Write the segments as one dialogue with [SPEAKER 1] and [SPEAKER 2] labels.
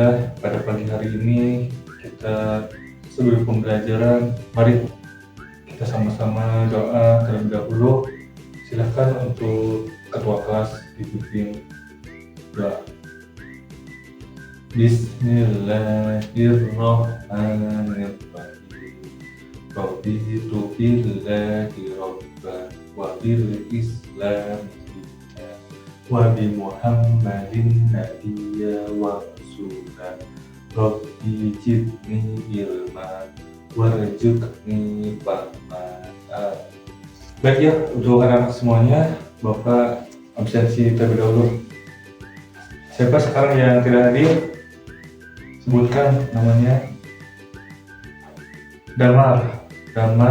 [SPEAKER 1] Alhamdulillah pada pagi hari ini kita sebelum pembelajaran, mari kita sama-sama doa terlebih dahulu. Silahkan untuk ketua kelas dipimpin doa. Bismillahirrahmanirrahim. Raditu billahi rabban wa bil islam dinan wa bi Muhammadin nabiyya wa rasulan. Rabbi zidni ilman warzuqni fahman. Baik ya, untuk anak-anak semuanya, Bapak absensi terlebih dahulu. Siapa sekarang yang tidak hadir? Sebutkan namanya. Damar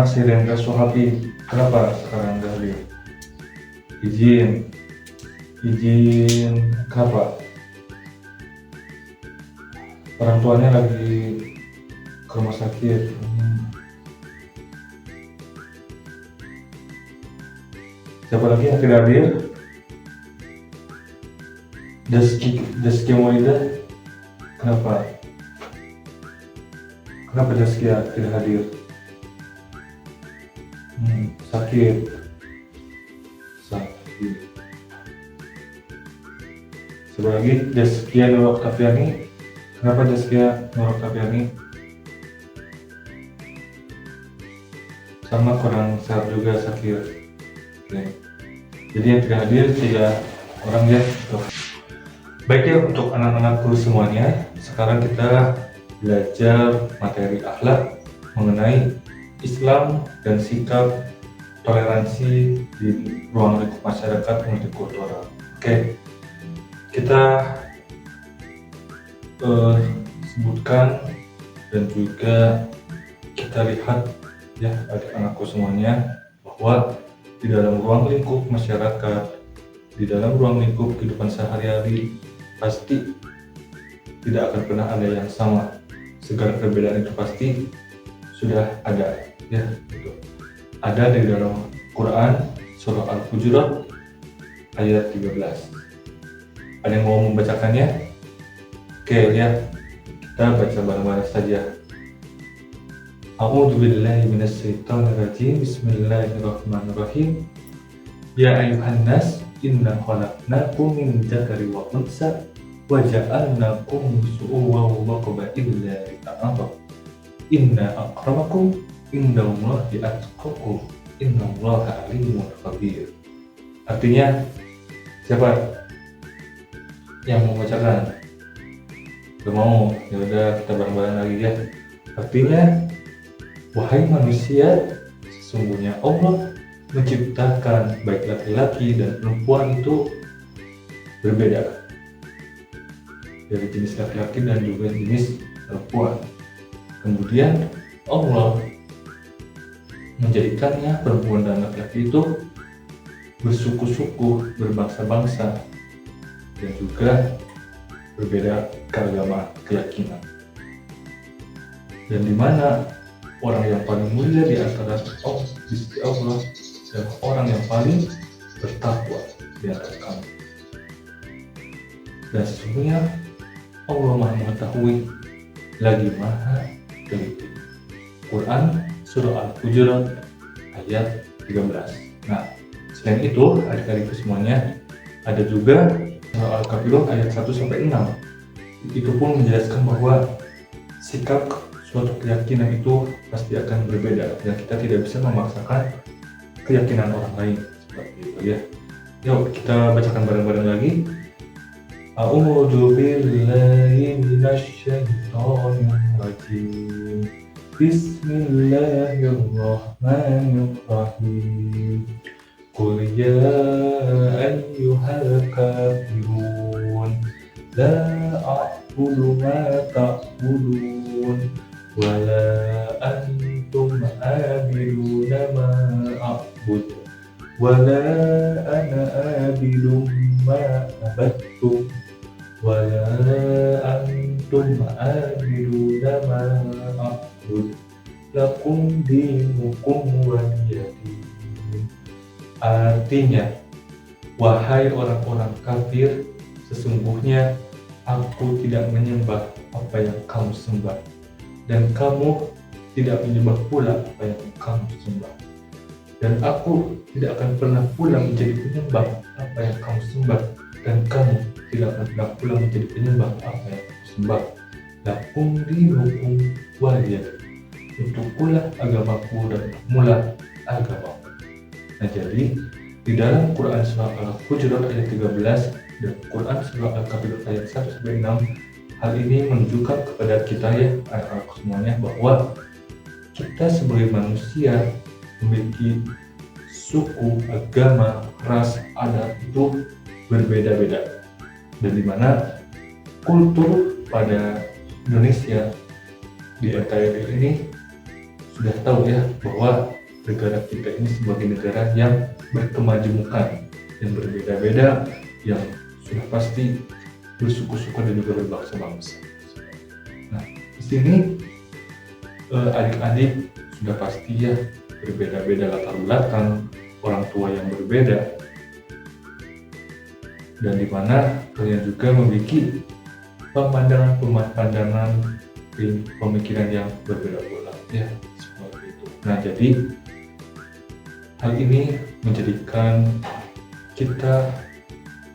[SPEAKER 1] Sirendra Suhabi. Kenapa sekarang tidak hadir? Izin kenapa? Orang tuanya lagi ke rumah sakit. Siapa lagi yang tidak hadir? Deski Moida. Kenapa Deskia tidak hadir? Sakit. Siapa lagi? Deskia Nur Oktaviani. Kenapa Deskia Nur Oktaviani? Sama kurang sehat juga, sakit. Oke. Jadi yang tidak hadir 3 orang ya. Baik ya, untuk anak-anakku semuanya, sekarang kita belajar materi akhlak mengenai Islam dan sikap toleransi di ruang lingkup masyarakat multikultural. Oke, kita sebutkan dan juga kita lihat ya adik-anakku semuanya bahwa di dalam ruang lingkup masyarakat, di dalam ruang lingkup kehidupan sehari-hari pasti tidak akan pernah ada yang sama. Segala perbedaan itu pasti sudah ada ya, gitu. Ada di dalam Quran surah Al-Hujurat ayat 13. Ada yang mau membacakannya? Oke ya, kita baca bareng-bareng saja. A'udzubillahi minasyaitonirrajim. Bismillahirrahmanirrahim. Ya ayyuhan nas, inna khalaqnakum min dzakari wa unsa wa ja'alnakum syu'uban wa qabaila lita'arafu. Inna akramakum indallahi atqakum innallaha alimun khabir. Artinya, siapa yang mau bacakan? Udah mau? Ya udah, kita bareng-bareng lagi ya. Artinya, wahai manusia, sesungguhnya Allah menciptakan baik laki-laki dan perempuan itu berbeda, dari jenis laki-laki dan juga jenis perempuan. Kemudian Allah menjadikannya perempuan dan laki-laki itu bersuku-suku, berbangsa-bangsa, dan juga berbeda keagamaan, keyakinan. Dan di mana orang yang paling mulia di antara Allah adalah orang yang paling bertakwa di antara kami. Dan sesungguhnya Allah Maha mengetahui lagi Maha teliti. Quran surah Al-Hujurat ayat 13. Nah, selain itu adik-adikku semuanya, ada juga surah Al-Kafirun ayat 1-6. Itu pun menjelaskan bahwa sikap suatu keyakinan itu pasti akan berbeda dan kita tidak bisa memaksakan keyakinan orang lain seperti itu ya. Yuk kita bacakan bareng-bareng lagi. A'udzu billahi minasyaitonir rajim. Bismillahirrahmanirrahim. Qul ya ayyuhal kafirun la a'budu ma ta'budun wa la antum a'biduna ma a'bud wa la ana a'bidum ma abattum wa la antum a'biduna ma a'bud lakum dinukum waliyadin. Artinya, wahai orang-orang kafir, sesungguhnya aku tidak menyembah apa yang kamu sembah, dan kamu tidak menyembah pula apa yang kamu sembah. Dan aku tidak akan pernah pula menjadi penyembah apa yang kamu sembah, dan kamu tidak akan pernah pula menjadi penyembah apa yang kamu sembah. Lakum dinukum waliyadin. Untukkulah agamaku dan untukmulah agamaku. Nah, jadi di dalam Quran surah Al-Hujurat ayat 13 dan Quran surah Al-Kafirun ayat 1-6, hal ini menunjukkan kepada kita ya anak-anak semuanya bahwa kita sebagai manusia memiliki suku, agama, ras, adat itu berbeda-beda, dan dimana kultur pada Indonesia di NKRI ini sudah tahu ya bahwa negara kita ini sebagai negara yang berkemajemukan, yang berbeda-beda, yang sudah pasti bersuku-suku dan juga berbangsa-bangsa. Nah, di sini adik-adik sudah pasti ya berbeda-beda latar belakang, orang tua yang berbeda, dan dimana kalian juga memiliki pandangan pemikiran yang berbeda pula ya, seperti itu. Nah, jadi hal ini menjadikan kita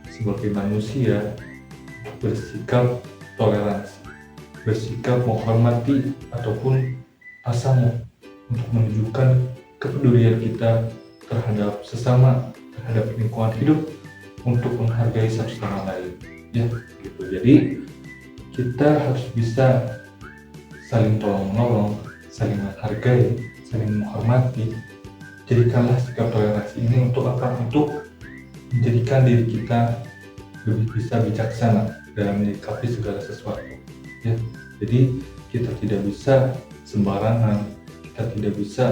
[SPEAKER 1] sebagai manusia bersikap toleransi, bersikap menghormati ataupun tasamuh, untuk menunjukkan kepedulian kita terhadap sesama, terhadap lingkungan hidup, untuk menghargai satu sama lain ya gitu. Jadi kita harus bisa saling tolong-menolong, saling menghargai, saling menghormati. Jadikanlah sikap toleransi ini untuk apa? Untuk menjadikan diri kita lebih bisa bijaksana dalam menyikapi segala sesuatu ya. Jadi kita tidak bisa sembarangan, kita tidak bisa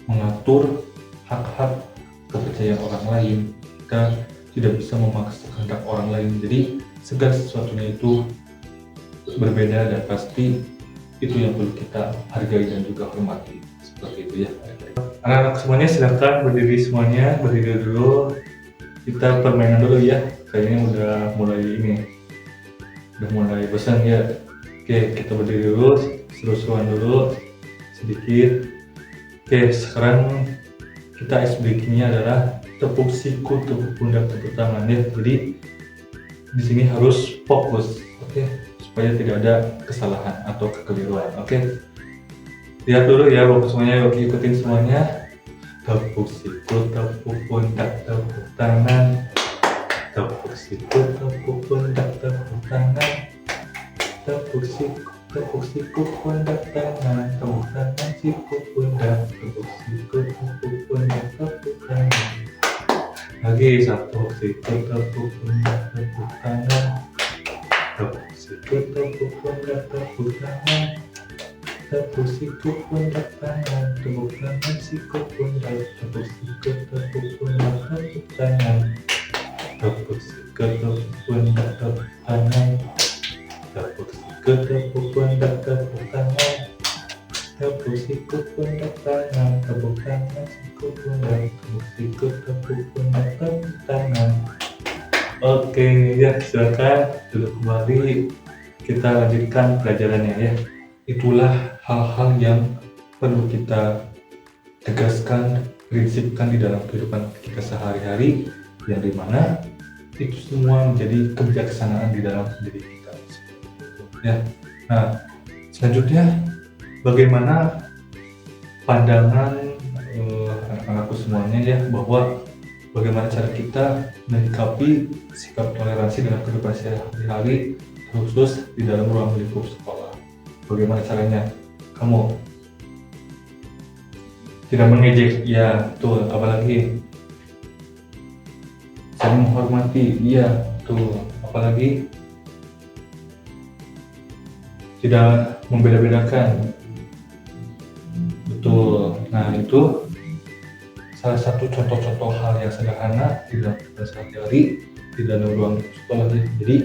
[SPEAKER 1] mengatur hak-hak kepercayaan orang lain, kita tidak bisa memaksa kehendak orang lain. Jadi segala sesuatunya itu berbeda dan pasti itu yang perlu kita hargai dan juga hormati, seperti itu ya. Anak-anak semuanya silakan berdiri semuanya, berdiri dulu. Kita permainan dulu ya, kayaknya udah mulai bosan ya. Oke, kita berdiri dulu, seru-seruan dulu sedikit. Oke, sekarang kita ice breaking-nya adalah tepuk siku, tepuk pundak, tepuk tangan ya. Jadi di sini harus fokus, oke, supaya tidak ada kesalahan atau kekeliruan. Oke, lihat dulu ya bapak semuanya, oke, ikutin semuanya. Tepuk siku, tepuk pundak, tepuk tangan. Tepuk siku, tepuk pundak, tepuk tangan. Tepuk siku, pundak, tangan. Tepuk tangan, siku, pundak. Tepuk siku, tepuk pundak, tepuk tangan. Lagi satu siku, tepuk pundak, tepuk tangan. Tepuk siku, tepuk pundak, tepuk tangan. Tepuk siku, pundak, tangan. Tepuk tangan, siku, pundak. Tepuk siku, tepuk pundak, tepuk tangan. Tepuk siku, tepuk pundak, tepuk tangan. Tepuk siku, tepuk pundak, tepuk tangan. Tepuk siku, pundak, tangan. Tepuk tangan, siku, pundak. Tepuk siku, tepuk pundak, tepuk tangan. Oke ya, silakan duduk kembali. Kita lanjutkan pelajarannya ya. Itulah hal-hal yang perlu kita tegaskan, prinsipkan di dalam kehidupan kita sehari-hari, yang dimana itu semua menjadi kebijaksanaan di dalam diri kita ya. Nah, selanjutnya bagaimana pandangan anak-anakku semuanya ya, bahwa bagaimana cara kita menyikapi sikap toleransi dalam kehidupan sehari-hari, khusus di dalam ruang lingkup sekolah. Bagaimana caranya? Kamu tidak mengejek, ya betul, apalagi saling menghormati, iya betul, apalagi tidak membeda-bedakan, betul. Nah, itu salah satu contoh-contoh hal yang sederhana di dalam kehidupan sehari-hari di dalam ruang sekolah. Jadi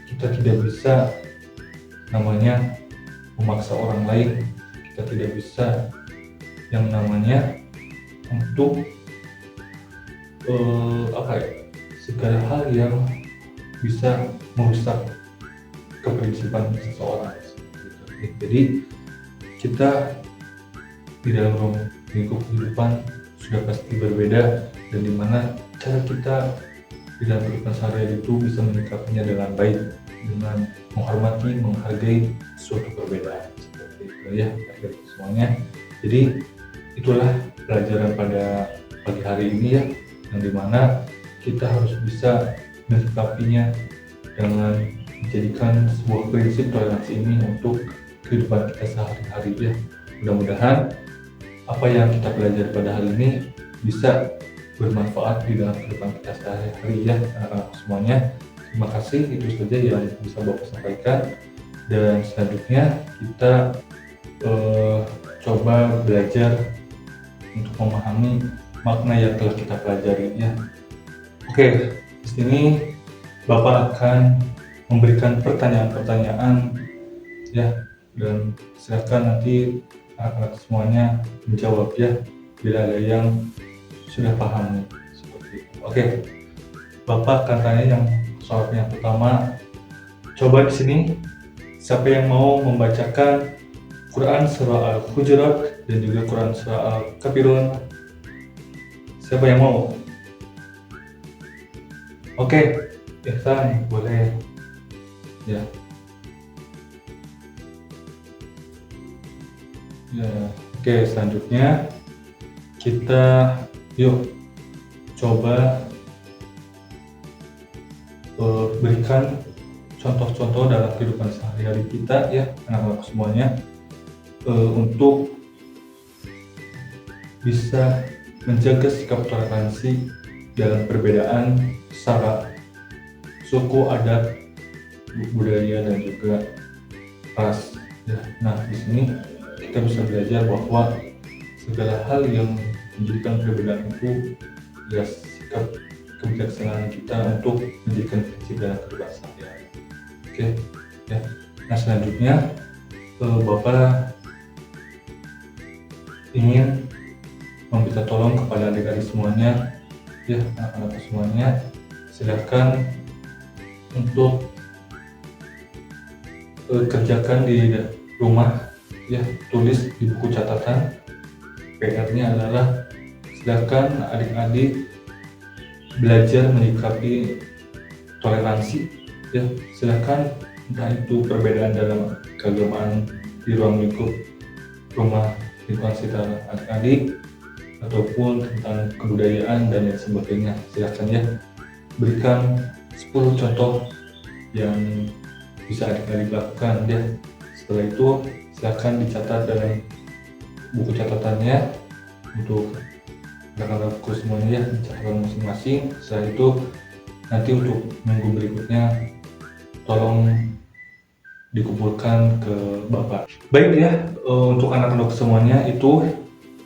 [SPEAKER 1] kita tidak bisa namanya memaksa orang lain, kita tidak bisa yang namanya untuk segala hal yang bisa merusak keprinsipan seseorang gitu. Jadi kita di dalam lingkup kehidupan sudah pasti berbeda, dan dimana cara kita di dalam kehidupan sehari-hari itu bisa menyikapinya dengan baik, dengan menghormati, menghargai suatu perbedaan seperti itu ya dari semuanya. Jadi itulah pelajaran pada pagi hari ini ya, yang dimana kita harus bisa menyikapinya dengan menjadikan sebuah prinsip toleransi ini untuk kehidupan kita sehari-hari ya. Mudah-mudahan apa yang kita pelajari pada hari ini bisa bermanfaat di dalam kehidupan kita sehari-hari ya anak-anak semuanya. Terima kasih, itu saja yang bisa Bapak sampaikan, dan selanjutnya kita coba belajar untuk memahami makna yang telah kita pelajari ya. Oke, di sini Bapak akan memberikan pertanyaan-pertanyaan ya, dan silakan nanti anak-anak semuanya menjawab ya bila ada yang sudah paham seperti itu. Oke, Bapak akan tanya soal yang pertama. Coba di sini siapa yang mau membacakan Quran surah Al-Hujurat dan juga Quran surah Al-Kafirun? Siapa yang mau? Oke, Ihsan boleh ya. Ya, oke, selanjutnya kita yuk coba berikan contoh-contoh dalam kehidupan sehari-hari kita ya anak-anak semuanya, untuk bisa menjaga sikap toleransi dalam perbedaan sara, suku, adat, budaya, dan juga ras ya. Nah, di sini kita bisa belajar bahwa segala hal yang menjadikan perbedaan itu adalah sikap kebijaksanaan kita untuk menjadikan prinsip dalam kehidupan sehari-hari. Oke ya. Nah, selanjutnya Bapak ingin meminta tolong kepada adik-adik semuanya ya, anak-anak semuanya, silakan untuk kerjakan di rumah ya, tulis di buku catatan. PR-nya adalah silakan adik-adik belajar menyikapi toleransi ya. Silakan, entah itu perbedaan dalam keagamaan di ruang lingkup rumah lingkungan sekitar adik-adik, ataupun tentang kebudayaan dan lain sebagainya. Silakan ya, berikan 10 contoh yang bisa adik-adik lakukan ya. Setelah itu silakan dicatat dalam buku catatannya untuk anak-anakku semuanya ya, dicatat masing-masing. Setelah itu nanti untuk minggu berikutnya tolong dikumpulkan ke Bapak. Baik ya, untuk anak-anak semuanya itu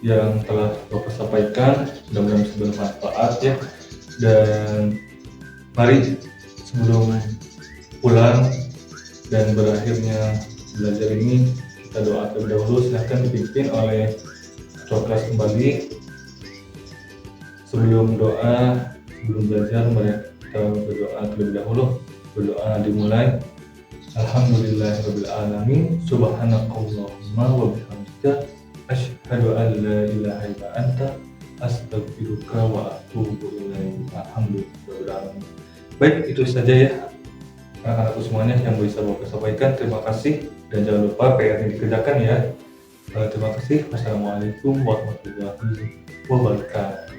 [SPEAKER 1] yang telah Bapak sampaikan, mudah-mudahan bisa bermanfaat ya. Dan mari sebelum pulang dan berakhirnya belajar ini, kita doa terlebih dahulu. Silahkan dipimpin oleh ketua kelas kembali. Sebelum belajar, mari kita berdoa terlebih dahulu. Berdoa dimulai. Alhamdulillahirabbil alamin. Subhanakallahumma wa bihamdika asyhadu an la ilaha illa anta astaghfiruka wa atubu ilaik. Alhamdulillahirabbil alamin. Baik, itu saja ya anak-anakku semuanya yang bisa Bapak sampaikan. Terima kasih, dan jangan lupa PR yang dikerjakan ya. Terima kasih. Wassalamualaikum warahmatullahi wabarakatuh.